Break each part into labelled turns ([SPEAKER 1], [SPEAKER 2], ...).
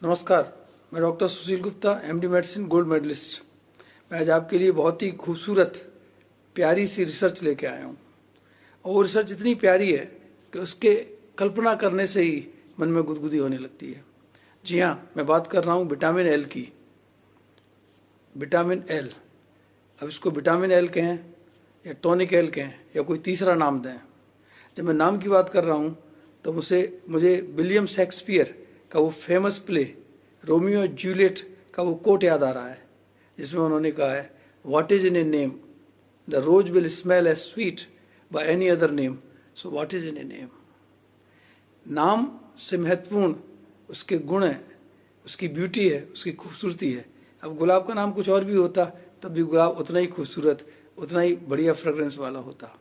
[SPEAKER 1] नमस्कार। मैं doctor Sushil Gupta, MD medicine, gold medalist. मैं आज आपके लिए बहुत ही खूबसूरत प्यारी सी रिसर्च लेके आया हूँ। और वो रिसर्च इतनी प्यारी है कि उसके कल्पना करने से ही मन में गुदगुदी होने लगती है। जी हाँ, मैं बात कर रहा हूँ विटामिन एल की। विटामिन एल, अब इसको विटामिन एल कहें या टॉनिक एल कहें या कोई तीसरा नाम दें। जब मैं नाम की बात कर रहा हूँ तो मुझे विलियम शेक्सपियर का वो फेमस प्ले रोमियो और जूलियट का वो कोट याद आ रहा है, जिसमें उन्होंने कहा है, what is in a name, the rose will smell as sweet by any other name, so what is in a name. नाम से महत्वपूर्ण उसके गुण है, उसकी ब्यूटी है, उसकी खूबसूरती है। अब गुलाब का नाम कुछ और भी होता तब भी गुलाब उतना ही खूबसूरत, उतना ही बढ़िया फ्रेगरेंस वाला होता।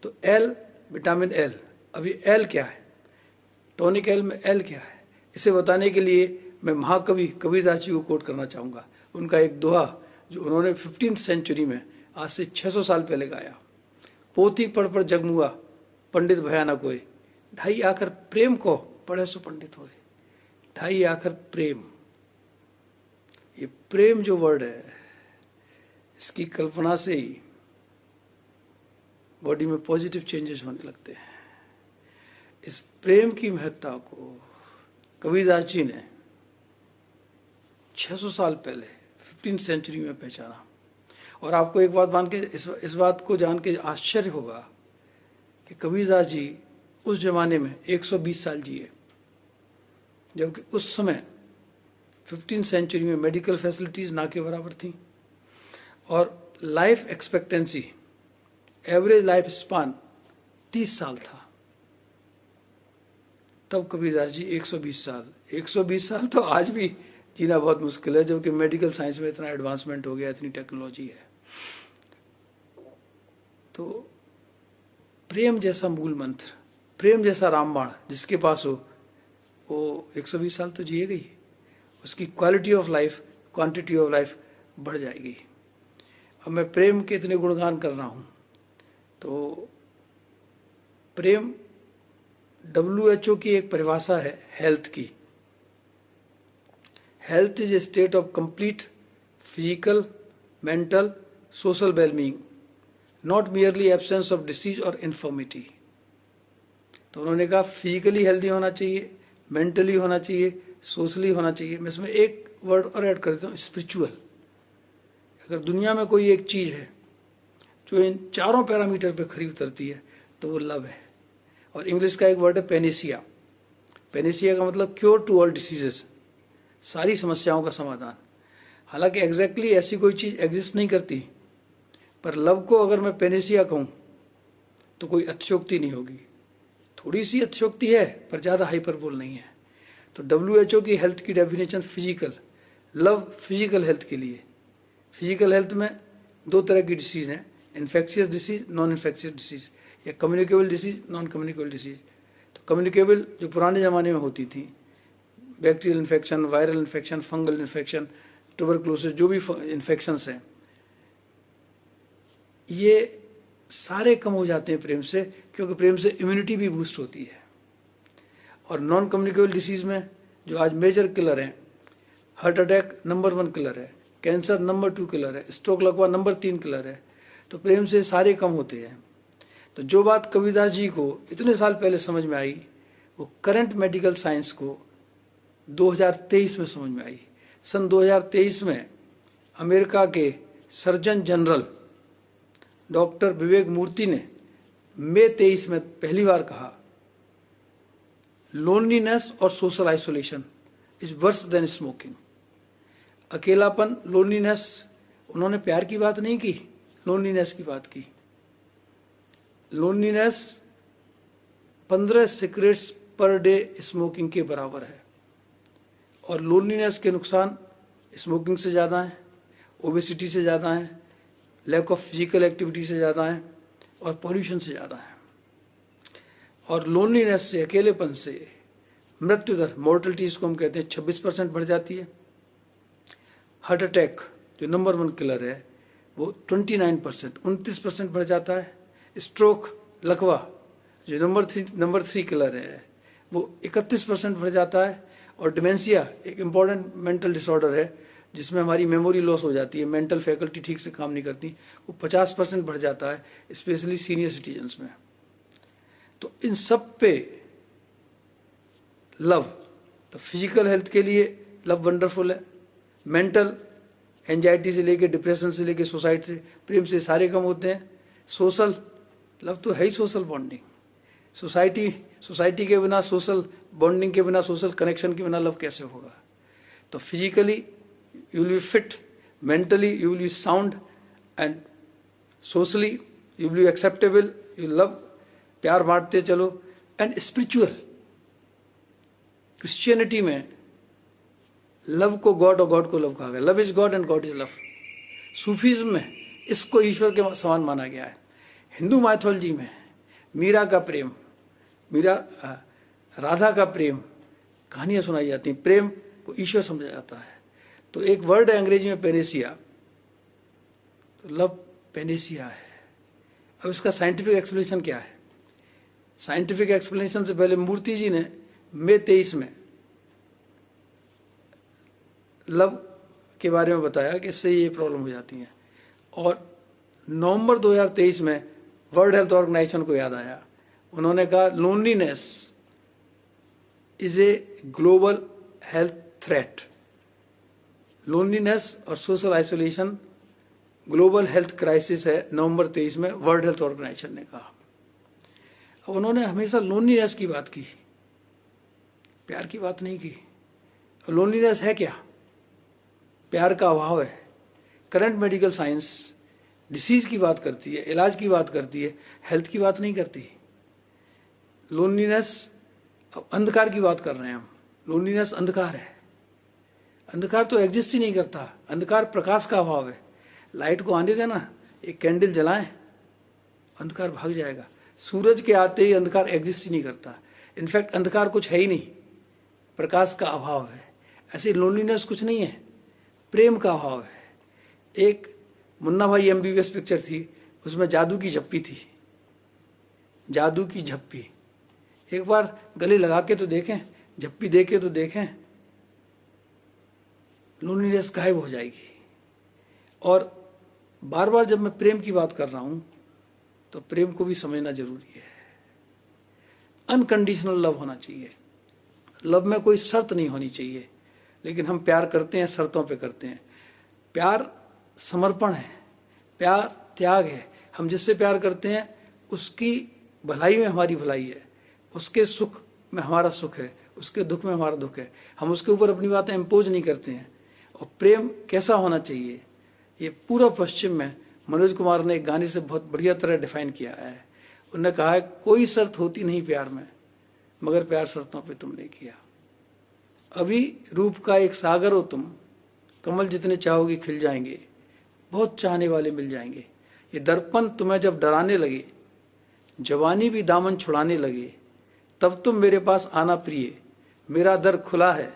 [SPEAKER 1] तो एल, विटामिन एल। अभी एल क्या है, टॉनिक एल में एल क्या है, इसे बताने के लिए मैं महाकवि कबीरदास जी को कोट करना चाहूँगा। उनका एक दोहा जो उन्होंने 15वीं सेंचुरी में आज से 600 साल पहले गाया। पोथी पढ़ पढ़ जगमुआ, पंडित भया न कोई, ढाई आखर प्रेम को पढ़े सो पंडित होए। ढाई आखर प्रेम, ये प्रेम जो वर्ड है, इसकी कल्पना से ही बॉडी में पॉजिटिव चेंजेस होने लगते हैं। इस प्रेम की महत्ता को कबीरदास जी ने 600 साल पहले 15वीं सेंचुरी में पहचाना। और आपको एक बात मान के इस बात को जान के आश्चर्य होगा कि कबीरदास जी उस जमाने में 120 साल जिए, जबकि उस समय 15वीं सेंचुरी में मेडिकल फैसिलिटीज़ ना के बराबर थी और life expectancy, average life span 30 साल था। तब कबीरदास जी 120 साल, 120 साल तो आज भी जीना बहुत मुश्किल है, जबकि मेडिकल साइंस में इतना एडवांसमेंट हो गया, इतनी टेक्नोलॉजी है। तो प्रेम जैसा मूल मंत्र, प्रेम जैसा रामबाण जिसके पास हो, वो 120 साल तो जिएगा ही। उसकी quality of life, quantity of life बढ़ जाएगी। अब मैं प्रेम के इतने गुणगान कर रहा हूँ, तो प्रेम WHO की एक परिभाषा है हेल्थ की। Health is a state of complete physical, mental, social wellbeing, not merely absence of disease और इन्फॉर्मिटी। तो उन्होंने कहा फिजिकली हेल्दी होना चाहिए, मेंटली होना चाहिए, सोशली होना चाहिए। मैं इसमें एक वर्ड और ऐड कर देता हूँ, स्पिरिचुअल। अगर दुनिया में कोई एक चीज़ है जो इन चारों पैरामीटर पे खरी उतरती है तो वो लव है। और इंग्लिश का एक वर्ड है पेनिसिया। पेनिसिया का मतलब क्योर टू ऑल डिसीजेस, सारी समस्याओं का समाधान। हालांकि एग्जैक्टली ऐसी कोई चीज़ एग्जिस्ट नहीं करती, पर लव को अगर मैं पेनिसिया कहूँ तो कोई अतिशयोक्ति नहीं होगी। थोड़ी सी अतिशयोक्ति है पर ज़्यादा हाइपरबोल नहीं है। तो WHO की हेल्थ की definition physical, love physical health के लिए। फिजिकल हेल्थ में दो तरह की डिसीज़ हैं, infectious disease, non infectious disease, या communicable disease, non communicable disease. तो कम्युनिकेबल जो पुराने ज़माने में होती थी, bacterial infection, viral infection, fungal infection, tuberculosis, जो भी इन्फेक्शंस हैं, ये सारे कम हो जाते हैं प्रेम से, क्योंकि प्रेम से इम्यूनिटी भी बूस्ट होती है। और नॉन कम्युनिकेबल डिसीज़ में जो आज मेजर किलर हैं, हार्ट अटैक नंबर 1 किलर है, कैंसर नंबर 2 किलर है, स्ट्रोक लगवा नंबर 3 किलर है। तो प्रेम से सारे कम होते हैं। तो जो बात कबीरदास जी को इतने साल पहले समझ में आई, वो करंट मेडिकल साइंस को 2023 में समझ में आई। सन 2023 में अमेरिका के सर्जन जनरल डॉक्टर विवेक मूर्ति ने मई 23 में पहली बार कहा, लोनलीनेस और social isolation is worse than smoking. अकेलापन, लोनलीनेस, उन्होंने प्यार की बात नहीं की, लोनलीनेस की बात की। Loneliness 15 cigarettes per day smoking के बराबर है। और लोनलीनेस के नुकसान स्मोकिंग से ज़्यादा हैं, ओबेसिटी से ज़्यादा हैं, लैक ऑफ फिजिकल एक्टिविटी से ज़्यादा हैं, और पॉल्यूशन से ज़्यादा हैं। और लोनलीनेस से, अकेलेपन से मृत्यु दर, मोर्टलिटी इसको हम कहते हैं, 26% बढ़ जाती है। हार्ट अटैक जो नंबर 1 किलर है वो 29% बढ़ जाता है। स्ट्रोक, लकवा जो नंबर 3 किलर है वो 31% बढ़ जाता है। और डिमेंशिया एक इम्पॉर्टेंट मेंटल डिसऑर्डर है जिसमें हमारी मेमोरी लॉस हो जाती है, मेंटल फैकल्टी ठीक से काम नहीं करती, वो 50% बढ़ जाता है, स्पेशली सीनियर सिटीजन्स में। तो इन सब पे लव, तो फिजिकल हेल्थ के लिए लव वंडरफुल है, मेंटल एंजाइटी से लेके डिप्रेशन से लेके सुसाइड से, प्रेम से सारे कम होते हैं। सोशल लव तो है ही सोशल बॉन्डिंग, सोसाइटी के बिना, सोशल बॉन्डिंग के बिना, सोशल कनेक्शन के बिना लव कैसे होगा। तो physically you will be fit, mentally you will be sound, and socially you will be acceptable, you love, प्यार बांटते चलो। एंड स्पिरिचुअल, क्रिश्चियनिटी में लव को गॉड और गॉड को लव कहा गया, love is God and God is love. Sufism में इसको ईश्वर के समान माना गया है। हिंदू माइथोलॉजी में मीरा का प्रेम, राधा का प्रेम, कहानियाँ सुनाई जाती हैं, प्रेम को ईश्वर समझा जाता है। तो एक वर्ड है अंग्रेजी में पेनेसिया, तो लव पेनेसिया है। अब इसका साइंटिफिक एक्सप्लेनेशन क्या है? साइंटिफिक एक्सप्लेनेशन से पहले मूर्ति जी ने मई 23 में लव के बारे में बताया कि इससे ये प्रॉब्लम हो जाती है, और नवंबर 2023 में वर्ल्ड हेल्थ ऑर्गेनाइजेशन को याद आया, उन्होंने कहा loneliness is a global health threat. Loneliness और social isolation global health crisis है, नवंबर 23 में वर्ल्ड हेल्थ ऑर्गेनाइजेशन ने कहा। अब उन्होंने हमेशा लोनलीनेस की बात की, प्यार की बात नहीं की। लोनलीनेस है क्या? प्यार का अभाव है। करंट मेडिकल साइंस डिसीज की बात करती है, इलाज की बात करती है, हेल्थ की बात नहीं करती। लोनलीनेस, अब अंधकार की बात कर रहे हैं हम, लोनलीनेस अंधकार है। अंधकार तो एग्जिस्ट ही नहीं करता, अंधकार प्रकाश का अभाव है। लाइट को आने देना, एक कैंडल जलाएं, अंधकार भाग जाएगा। सूरज के आते ही अंधकार एग्जिस्ट ही नहीं करता। इनफैक्ट अंधकार कुछ है ही नहीं, प्रकाश का अभाव है। ऐसे लोनलीनेस कुछ नहीं है, प्रेम का अभाव है। एक मुन्ना भाई MBBS पिक्चर थी, उसमें जादू की झप्पी थी, जादू की झप्पी। एक बार गले लगा के तो देखें, झप्पी दे के तो देखें, लोनलीनेस गायब हो जाएगी। और बार बार जब मैं प्रेम की बात कर रहा हूं तो प्रेम को भी समझना जरूरी है। अनकंडीशनल लव होना चाहिए, लव में कोई शर्त नहीं होनी चाहिए। लेकिन हम प्यार करते हैं, शर्तों पे करते हैं। प्यार समर्पण है, प्यार त्याग है। हम जिससे प्यार करते हैं उसकी भलाई में हमारी भलाई है, उसके सुख में हमारा सुख है, उसके दुख में हमारा दुख है। हम उसके ऊपर अपनी बातें इम्पोज नहीं करते हैं। और प्रेम कैसा होना चाहिए, ये पूरा पश्चिम में मनोज कुमार ने एक गाने से बहुत बढ़िया तरह डिफाइन किया है। उन्होंने कहा है, कोई शर्त होती नहीं प्यार में, मगर प्यार शर्तों पे तुमने किया। अभी रूप का एक सागर हो तुम, कमल जितने चाहोगे खिल जाएंगे, बहुत चाहने वाले मिल जाएंगे। ये दर्पण तुम्हें जब डराने लगे, जवानी भी दामन छुड़ाने लगे, तब तुम मेरे पास आना प्रिय, मेरा दर खुला है,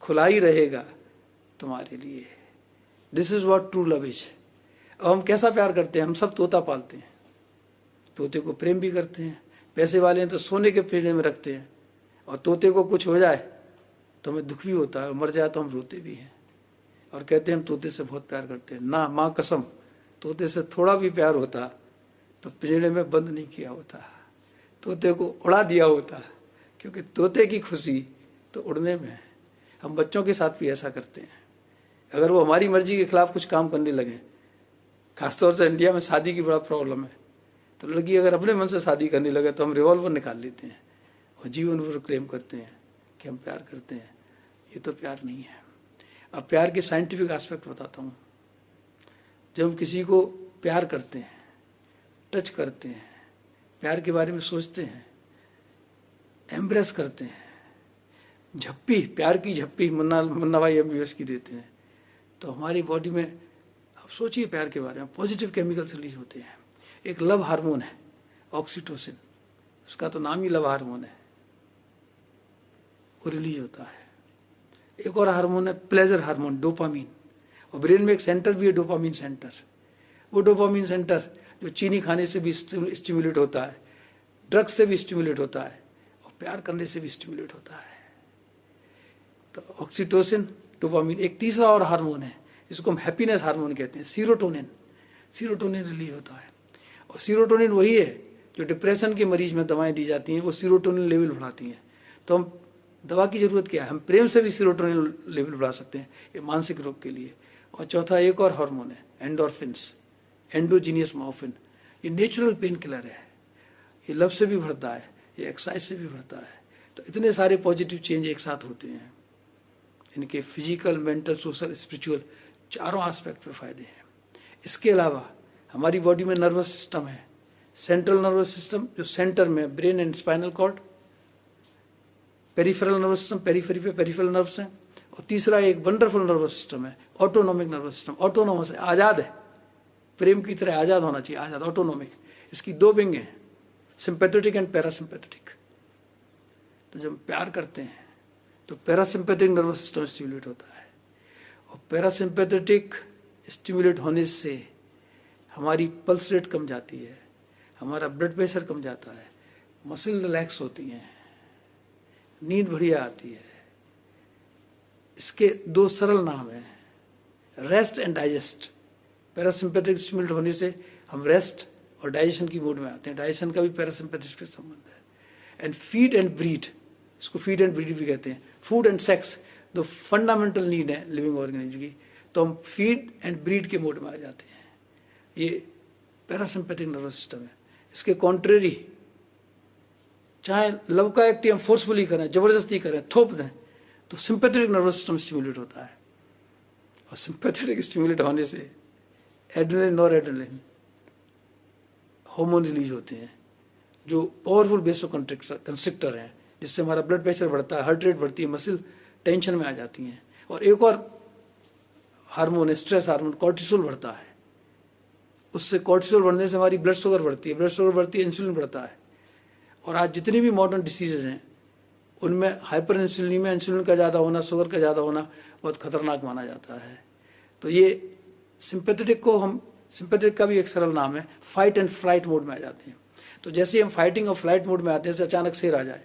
[SPEAKER 1] खुला ही रहेगा तुम्हारे लिए। This is what true love is. अब हम कैसा प्यार करते हैं? हम सब तोता पालते हैं, तोते को प्रेम भी करते हैं। पैसे वाले हैं तो सोने के पिंजरे में रखते हैं, और तोते को कुछ हो जाए तो हमें दुख भी होता है, मर जाए तो हम रोते भी हैं और कहते हैं हम तोते से बहुत प्यार करते हैं। ना, माँ कसम, तोते से थोड़ा भी प्यार होता तो पिंजरे में बंद नहीं किया होता, तोते को उड़ा दिया होता, क्योंकि तोते की खुशी तो उड़ने में है। हम बच्चों के साथ भी ऐसा करते हैं। अगर वो हमारी मर्जी के खिलाफ कुछ काम करने लगे, खासतौर से इंडिया में शादी की बड़ा प्रॉब्लम है, तो लड़की अगर अपने मन से शादी करने लगे तो हम रिवॉल्वर निकाल लेते हैं और जीवन भर क्लेम करते हैं कि हम प्यार करते हैं। ये तो प्यार नहीं है। अब प्यार के साइंटिफिक एस्पेक्ट बताता हूँ। जब हम किसी को प्यार करते हैं, टच करते हैं, प्यार के बारे में सोचते हैं, एम्ब्रेस करते हैं, झप्पी, प्यार की झप्पी मुन्ना भाई MBBS की देते हैं, तो हमारी बॉडी में, आप सोचिए प्यार के बारे में, पॉजिटिव केमिकल्स रिलीज होते हैं। एक लव हार्मोन है ऑक्सीटोसिन, उसका तो नाम ही लव हार्मोन है, वो रिलीज होता है। एक और हार्मोन है प्लेजर हार्मोन, डोपामीन, और ब्रेन में एक सेंटर भी है डोपामीन सेंटर। वो डोपामीन सेंटर जो चीनी खाने से भी स्टिमुलेट होता है, ड्रग्स से भी स्टिमुलेट होता है, और प्यार करने से भी स्टिमुलेट होता है। तो ऑक्सीटोसिन, डोपामिन, एक तीसरा और हार्मोन है जिसको हम हैप्पीनेस हार्मोन कहते हैं, सीरोटोनिन। सीरोटोनिन रिलीज होता है, और सीरोटोनिन वही है जो डिप्रेशन के मरीज में दवाएं दी जाती हैं, वो सीरोटोनिन लेवल बढ़ाती हैं। तो हम दवा की ज़रूरत क्या है, हम प्रेम से भी सीरोटोनिन लेवल बढ़ा सकते हैं, ये मानसिक रोग के लिए। और चौथा एक और हार्मोन है, एंडोर्फिन्स, एंडोजीनियस मॉर्फिन। ये नेचुरल पेन किलर है, ये लव से भी बढ़ता है, ये एक्सरसाइज से भी बढ़ता है। तो इतने सारे पॉजिटिव चेंज एक साथ होते हैं, इनके फिजिकल, मेंटल, सोशल, स्पिरिचुअल चारों एस्पेक्ट पे फायदे हैं। इसके अलावा हमारी बॉडी में नर्वस सिस्टम है, सेंट्रल नर्वस सिस्टम जो सेंटर में brain and spinal cord, peripheral nervous system, periphery पे पेरिफेरल नर्व्स हैं, और तीसरा एक वंडरफुल नर्वस सिस्टम है, ऑटोनॉमिक नर्वस सिस्टम। ऑटोनॉमस है, आज़ाद है, प्रेम की तरह आज़ाद होना चाहिए, आज़ाद, ऑटोनॉमिक। इसकी दो विंग हैं, सिंपैथेटिक एंड पैरासिम्पैथेटिक। तो जब प्यार करते हैं तो पैरासिम्पैथिक नर्वस सिस्टम स्टिमुलेट होता है, और पैरासिम्पैथेटिक स्टिमुलेट होने से हमारी पल्स रेट कम जाती है, हमारा ब्लड प्रेशर कम जाता है, मसल रिलैक्स होती हैं, नींद बढ़िया आती है। इसके दो सरल नाम हैं, rest and digest. Parasympathetic stimulate होने से हम रेस्ट और डाइजेशन की मोड में आते हैं, डाइजेशन का भी पैरासिम्पैथिक से संबंध है। एंड फीड एंड ब्रीड, इसको फीड एंड ब्रीड भी कहते हैं। फूड एंड सेक्स दो फंडामेंटल नीड है लिविंग ऑर्गेनिज्म की, तो हम फीड एंड ब्रीड के मोड में आ जाते हैं। ये पैरासिम्पैथिक नर्वस सिस्टम है। इसके कॉन्ट्रेरी, चाहे लव का एक्ट हम फोर्सफुली करें, जबरदस्ती करें, थोप दें, तो सिंपैथेटिक नर्वस सिस्टम स्टिमुलेट होता है, और सिंपैथेटिक स्टिमुलेट होने से adrenaline, nor adrenaline hormone release होते हैं जो पावरफुल बेसो कंस्ट्रिक्टर हैं, जिससे हमारा ब्लड प्रेशर बढ़ता है, हार्ट रेट बढ़ती है, मसल टेंशन में आ जाती हैं। और एक और हार्मोन है, स्ट्रेस हार्मोन, कॉर्टिसोल बढ़ता है। उससे कॉर्टिसोल बढ़ने से हमारी ब्लड शुगर बढ़ती है, ब्लड शुगर बढ़ती है, इंसुलिन बढ़ता है। और आज जितनी भी मॉडर्न डिसीजेज हैं उनमें हाइपर इंसुलिनीमिया, इंसुलिन का ज़्यादा होना, शुगर का ज़्यादा होना बहुत खतरनाक माना जाता है। तो ये सिंपैथेटिक को हम, सिंपैथेटिक का भी एक सरल नाम है, फाइट एंड फ्लाइट मोड में आ जाते हैं। तो जैसे हम फाइटिंग और फ्लाइट मोड में आते हैं, जैसे अचानक शेर आ जाए,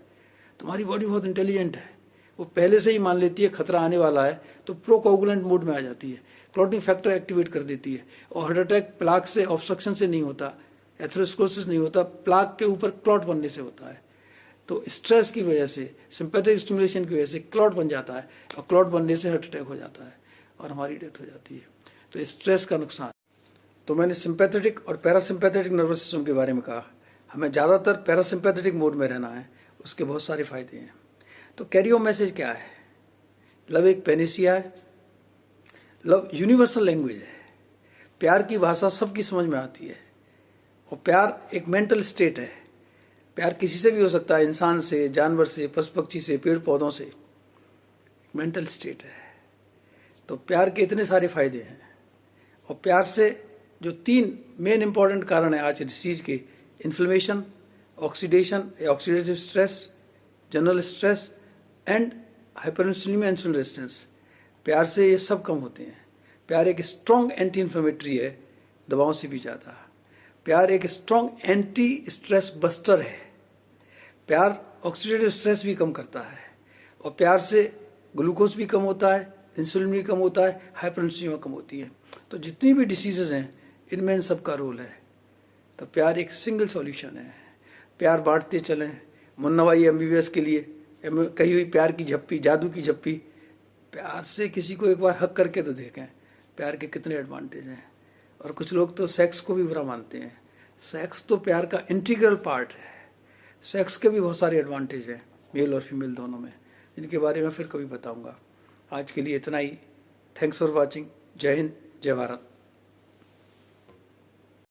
[SPEAKER 1] तो हमारी बॉडी बहुत इंटेलिजेंट है, वो पहले से ही मान लेती है खतरा आने वाला है, तो प्रोकोगुलेंट मोड में आ जाती है, क्लॉटिंग फैक्टर एक्टिवेट कर देती है। और हार्ट अटैक प्लाक से, ऑब्स्ट्रक्शन से नहीं होता, एथेरोस्क्लेरोसिस नहीं होता, प्लाक के ऊपर क्लॉट बनने से होता है। तो स्ट्रेस की वजह से, सिंपैथेटिक स्टिमुलेशन की वजह से क्लॉट बन जाता है, और क्लॉट बनने से हार्ट अटैक हो जाता है और हमारी डेथ हो जाती है। तो स्ट्रेस का नुकसान। तो मैंने सिंपैथेटिक और पैरासिम्पैथेटिक नर्वस सिस्टम के बारे में कहा। हमें ज़्यादातर पैरासिम्पैथेटिक मोड में रहना है, उसके बहुत सारे फायदे हैं। तो कैरी होम मैसेज क्या है? लव एक पैनेसिया है, लव यूनिवर्सल लैंग्वेज है, प्यार की भाषा सबकी समझ में आती है, और प्यार एक मेंटल स्टेट है। प्यार किसी से भी हो सकता है, इंसान से, जानवर से, पशु पक्षी से, पेड़ पौधों से, मेंटल स्टेट है। तो प्यार के इतने सारे फायदे हैं, और प्यार से जो 3 मेन इंपॉर्टेंट कारण है आज डिसीज के, inflammation, oxidation, oxidative stress, general stress and hyperinsulinemia, insulin resistance, प्यार से ये सब कम होते हैं। प्यार एक स्ट्रॉन्ग एंटी इन्फ्लेमेटरी है, दवाओं से भी ज़्यादा। प्यार एक स्ट्रॉन्ग एंटी स्ट्रेस बस्टर है। प्यार ऑक्सीडेटिव स्ट्रेस भी कम करता है, और प्यार से ग्लूकोज भी कम होता है, इंसुलिन भी कम होता है, हाइपरइंसुलिनेमिया कम होती है। तो जितनी भी डिसीजेज हैं इनमें इन सब का रोल है। तो प्यार एक सिंगल सॉल्यूशन है। प्यार बांटते चलें। मुन्ना भाई MBBS के लिए कही हुई प्यार की झप्पी, जादू की झप्पी, प्यार से किसी को एक बार हक करके तो देखें, प्यार के कितने एडवांटेज हैं। और कुछ लोग तो सेक्स को भी बुरा मानते हैं। सेक्स तो प्यार का इंटीग्रल पार्ट है। सेक्स के भी बहुत सारे एडवांटेज हैं, मेल और फीमेल दोनों में, जिनके बारे में फिर कभी बताऊंगा। आज के लिए इतना ही। Thanks for watching. जय हिंद, जय भारत।